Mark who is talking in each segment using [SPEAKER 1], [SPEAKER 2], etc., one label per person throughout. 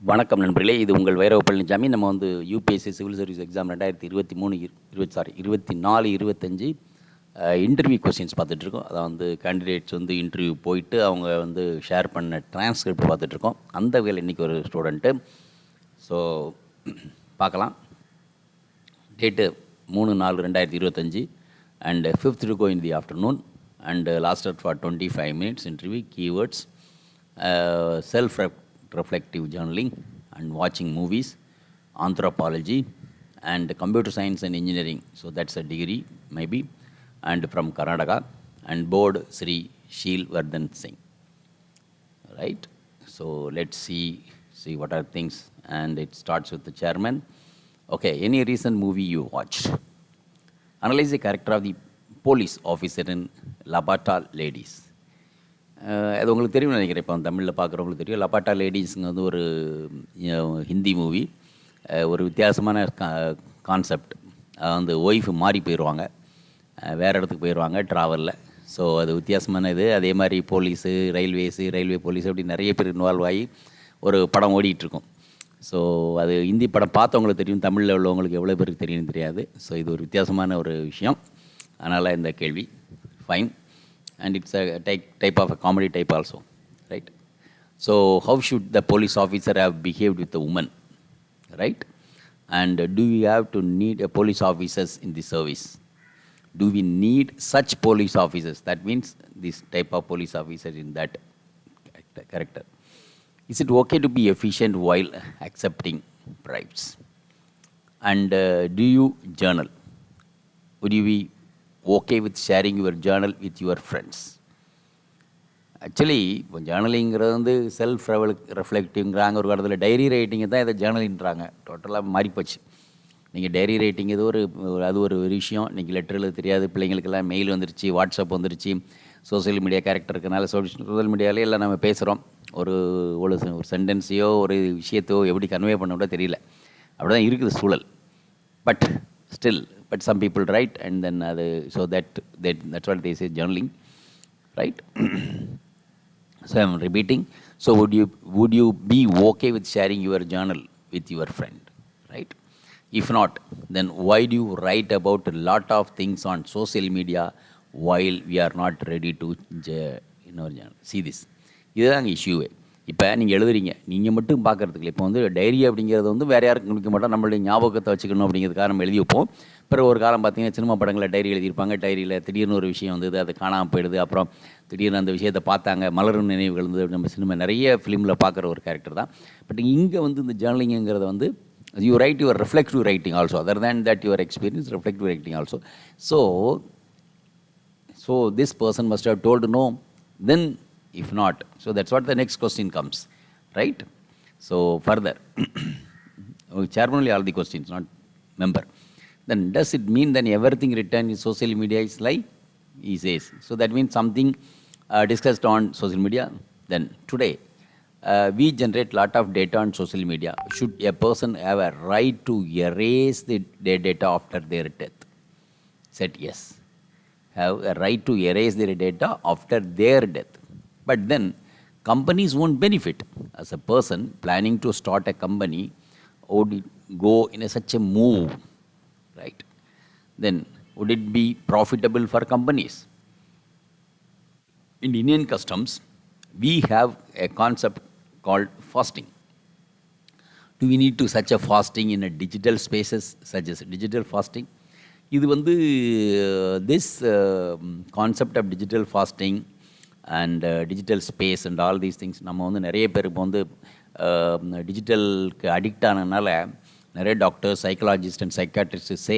[SPEAKER 1] வணக்கம் நண்பர்களே, இது உங்கள் வைரவ பழனிசாமி. நம்ம வந்து UPSC civil service exam 2024-25 interview questions பார்த்துட்ருக்கோம். அதை வந்து கேண்டிடேட்ஸ் வந்து இன்டர்வியூ போயிட்டு அவங்க வந்து ஷேர் பண்ண டிரான்ஸ்கிரிப்ட் பார்த்துட்ருக்கோம். அந்த வகையில் இன்றைக்கி ஒரு ஸ்டூடெண்ட்டு ஸோ பார்க்கலாம். Date 3/4/2025 and 5th to go in the afternoon and lasted for 25 minutes interview. Keywords self-reflective journaling and watching movies, anthropology and computer science and engineering, so that's a degree maybe, and from Karnataka, and board Sri Sheel Vardhan Singh, right? So let's see what are things, and it starts with the chairman. Okay, any recent movie you watched? Analyze the character of the police officer in Labata Ladies. அது உங்களுக்கு தெரியும்னு நினைக்கிறேன். இப்போ தமிழில் பார்க்குறவங்களுக்கு தெரியும். லபாட்டா லேடிஸுங்க வந்து ஒரு ஹிந்தி மூவி. ஒரு வித்தியாசமான கான்செப்ட். வந்து ஒய்ஃபு மாறி போயிடுவாங்க, வேறு இடத்துக்கு போயிடுவாங்க ட்ராவலில். ஸோ அது வித்தியாசமான இது. அதே மாதிரி போலீஸு, ரயில்வே போலீஸ் அப்படி நிறைய பேர் இன்வால்வ் ஆகி ஒரு படம் ஓடிட்டுருக்கும். ஸோ அது ஹிந்தி படம் பார்த்தவங்களுக்கு தெரியும், தமிழில் உள்ளவங்களுக்கு எவ்வளோ பேருக்கு தெரியும்னு தெரியாது. ஸோ இது ஒரு வித்தியாசமான ஒரு விஷயம். அதனால் இந்த கேள்வி fine. And it's a type of a comedy type also, right? So how should the police officer have behaved with the woman, right? And do we have to need a police officers in the service? Do we need such police officers? That means this type of police officer in that character. Is it okay to be efficient while accepting bribes? And do you journal? Would you be okay with sharing your journal with your friends? Actually இப்போ ஜேர்னலிங்கிறது வந்து self ரெஃப்ளெக்டிவ்ங்கிறாங்க. ஒரு காலத்தில் diary ரைட்டிங்கை தான் இதை ஜேர்னலின்றாங்க. டோட்டலாக மாறிப்போச்சு. நீங்கள் diary writing இது அது ஒரு விஷயம். இன்றைக்கி லெட்டர் எழுத தெரியாது பிள்ளைங்களுக்கெல்லாம், மெயில் வந்துருச்சு, வாட்ஸ்அப் வந்துருச்சு, சோசியல் மீடியா கேரக்டர் இருக்கனால சோசியல் மீடியாவிலே எல்லாம் நம்ம பேசுகிறோம். ஒரு சென்டென்ஸையோ ஒரு விஷயத்தையோ எப்படி கன்வே பண்ண கூட தெரியல. அப்படி தான் இருக்குது சூழல். But still some people write, and then so that's what they say, journaling, right? So I'm repeating. So would you be okay with sharing your journal with your friend, right? If not, then why do you write about a lot of things on social media while we are not ready to journal? See this, இதுதான் இஷ்யூவே. இப்போ நீங்கள் எழுதுறீங்க, நீங்கள் மட்டும் பார்க்குறதுக்கு. இப்போ வந்து diary அப்படிங்கிறது வந்து வேறு யாருக்கும் கணிக்க மாட்டோம், நம்மளுடைய ஞாபகத்தை வச்சுக்கணும் அப்படிங்கிறதுக்காக நம்ம எழுதி வைப்போம். பிறகு ஒரு காலம் பார்த்தீங்கன்னா சினிமா படங்களில் டைரி எழுதியிருப்பாங்க. டைரியில் திடீர்னு ஒரு விஷயம் வந்தது, அது காணாமல் போயிடுது. அப்புறம் திடீர்னு அந்த விஷயத்தை பார்த்தாங்க, மலரும் நினைவுகள் வந்து நம்ம சினிமா நிறைய ஃபிலிமில் பார்க்குற ஒரு கேரக்டர் தான். பட் இங்கே வந்து இந்த ஜேர்னலிங்கிறத வந்து you write your reflective writing also, other than that your experience, reflective writing also. So this person must have told no. Then if not, so that's what the next question comes, right? So further, chairman only all the questions, not member. Then does it mean then everything written in social media is lie? He says. So that means something discussed on social media. Then today we generate lot of data on social media. Should a person have a right to erase their data after their death? Said yes, have a right to erase their data after their death. But then companies won't benefit. As a person planning to start a company, would it go in such a move, right? Then would it be profitable for companies? In Indian customs, we have a concept called fasting. Do we need to such a fasting in a digital spaces such as digital fasting? இது வந்து this concept of digital fasting and digital space and all these things, நம்ம வந்து நிறைய பேர் இப்போ வந்து டிஜிட்டலுக்கு addict ஆனதுனால நிறைய டாக்டர்ஸ், சைக்காலஜிஸ்ட் அண்ட் சைக்காட்ரிஸ்ட் சே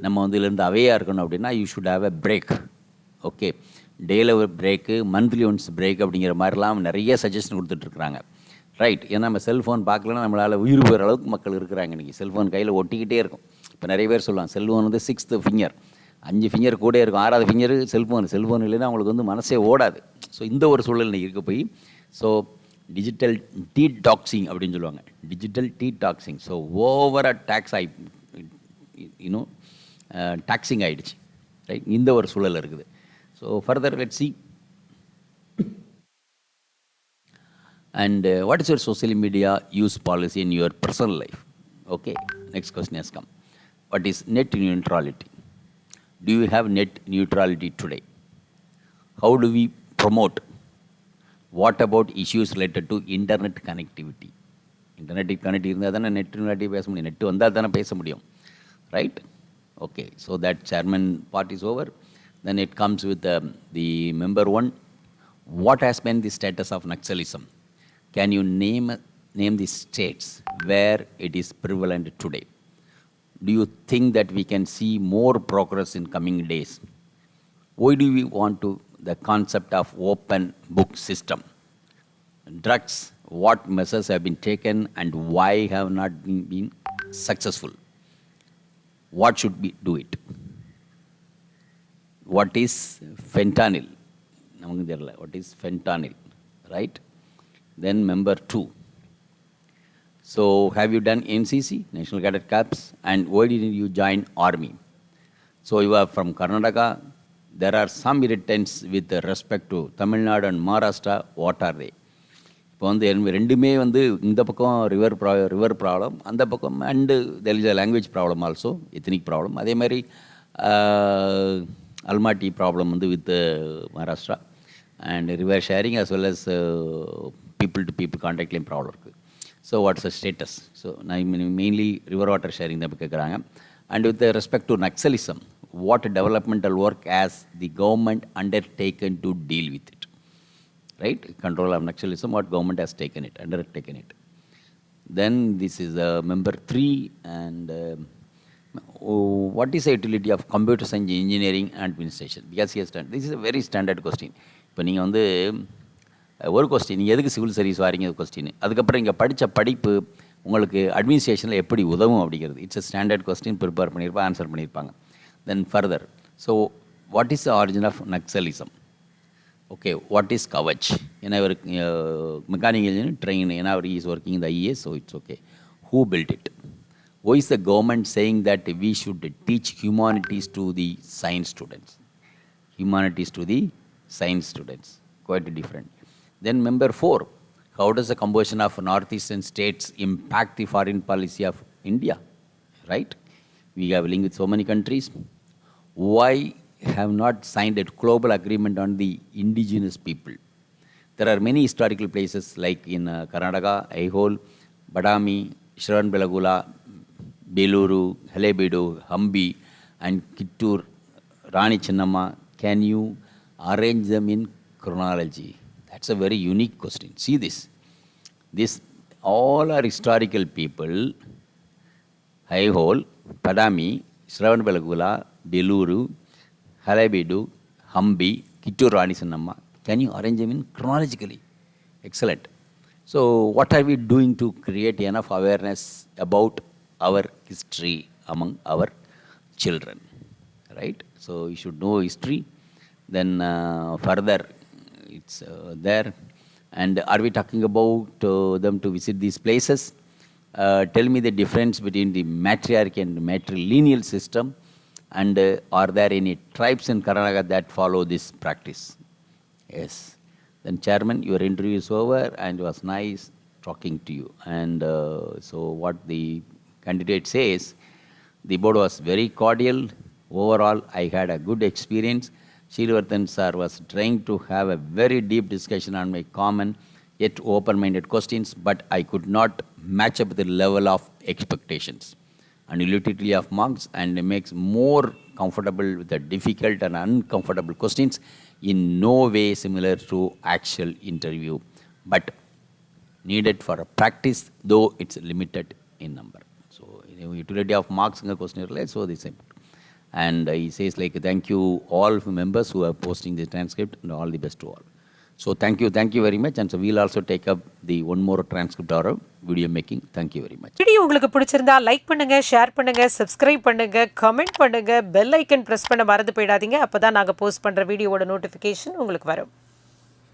[SPEAKER 1] நம்ம வந்து இதுலேருந்து அவேயாக இருக்கணும். அப்படின்னா you should have a break. Okay, டேயில் ஒரு பிரேக்கு, மந்த்லி ஒன்ஸ் பிரேக் அப்படிங்கிற மாதிரிலாம் நிறைய சஜஷன் கொடுத்துட்ருக்குறாங்க, ரைட்? ஏன்னா நம்ம செல்ஃபோன் பார்க்கலன்னா நம்மளால் உயிர் போகிற அளவுக்கு மக்கள் இருக்கிறாங்க. இன்றைக்கி செல்ஃபோன் கையில் ஒட்டிக்கிட்டே இருக்கும். இப்போ நிறைய பேர் சொல்லுவாங்க செல்ஃபோன் வந்து 6th ஃபிங்கர், 5 ஃபிங்கர் கூட இருக்கும், 6வது ஃபிங்கரு செல்ஃபோன் இல்லைன்னா அவங்களுக்கு வந்து மனசே ஓடாது. ஸோ இந்த ஒரு சூழல் இருக்க போய் ஸோ டிஜிட்டல் டீடாக்ஸிங் அப்படின்னு சொல்லுவாங்க, டிஜிட்டல் டீடாக்ஸிங். ஸோ ஓவராக டாக்ஸிங் ஆகிடுச்சு, ரைட்? இந்த ஒரு சூழல் இருக்குது. So further let's see. And what is your social media use policy in your personal life? Okay, next question has come. What is net neutrality? Do you have net neutrality today? How do we promote? What about issues related to internet connectivity? Internet connectivity இருந்தால் தானே net neutrality பேச முடியும். Net வந்தால் தானே பேச முடியும். Right? Okay, so that chairman part is over. Then it comes with the member one. What has been the status of Naxalism? Can you name the states where it is prevalent today? Do you think that we can see more progress in coming days? Why do we want the concept of open book system? Drugs, what measures have been taken and why have not been successful? What should we do it? What is fentanyl? What is fentanyl, right? Then member 2. So have you done NCC, National Cadet Corps, and why didn't you join army? So you are from Karnataka. There are some irritants with respect to Tamil Nadu and Maharashtra. What are they? இப்போ வந்து ரெண்டுமே வந்து இந்த பக்கம் river problem, அந்த பக்கம் and there is a language problem also, ethnic problem. அதே மாதிரி அல்மாட்டி ப்ராப்ளம் வந்து with Maharashtra and river sharing as well as people to people கான்டாக்ட்லேயும் ப்ராப்ளம் இருக்குது. So what's a status? So நான் மெயின்லி ரிவர் வாட்டர் ஷேரிங் தான் இப்போ கேட்குறாங்க. And with respect to naxalism, what developmental work has the government undertaken to deal with it? Right? Control of Naxalism, what government has undertaken it. Then this is member 3, and what is the utility of computer science engineering and administration? Because he has done, this is a very standard question. இப்போ நீங்கள் வந்து ஒரு question, நீங்கள் எதுக்கு civil service வாரீங்க question, அதுக்கப்புறம் இங்கே படித்த படிப்பு உங்களுக்கு அட்மினிஸ்ட்ரேஷனில் எப்படி உதவும் அப்படிங்கிறது, it's a standard question prepare பண்ணியிருப்பாங்க, ஆன்சர் பண்ணியிருப்பாங்க. Then further, so what is the origin of Naxalism? Okay, what is Kavach? Our mechanical engineer trained, he is working in the IAS, so it's okay. Who built it? Why is the government saying that we should teach humanities to the science students? Humanities to the science students, quite different. Then member 4, how does the composition of northeastern states impact the foreign policy of India? Right? We have linked with so many countries. Why have not signed a global agreement on the indigenous people? There are many historical places like in Karnataka, Aihole, Badami, Shravanbelagula, Beluru, Halebedu, Hampi, and Kittur, Rani Chennamma. Can you arrange them in chronology? That's a very unique question. See this. This all are historical people. Aihole, Badami, Shravanbelagula, Beluru, Halebedu, Hampi, Kittur, Rani Chennamma. Can you arrange them in chronologically? Excellent. So what are we doing to create enough awareness about our history among our children? Right? So you should know history. Then further, it's there. And are we talking about them to visit these places? Tell me the difference between the matriarchy and matrilineal system. And are there any tribes in Karnataka that follow this practice? Yes. Then chairman, your interview is over and it was nice talking to you. And so what the candidate says, the board was very cordial. Overall, I had a good experience. Srivarthan sir was trying to have a very deep discussion on my common yet open-minded questions, but I could not match up the level of expectations and utility of marks, and makes more comfortable with the difficult and uncomfortable questions, in no way similar to actual interview, but needed for a practice, though it's limited in number. So utility of marks in the question, so this same. And he says like, thank you all members who are posting the transcript, and all the best to all. So thank you very much. And so we'll also take up the one more transcript or video making. Thank you very much.
[SPEAKER 2] Video உங்களுக்கு பிடிச்சிருந்தா like பண்ணுங்க, share பண்ணுங்க, subscribe பண்ணுங்க, comment பண்ணுங்க, bell icon press பண்ண மறந்து போயிடாதீங்க. அப்பதான் நாங்க போஸ்ட் பண்ற வீடியோவோட நோட்டிஃபிகேஷன் உங்களுக்கு வரும்.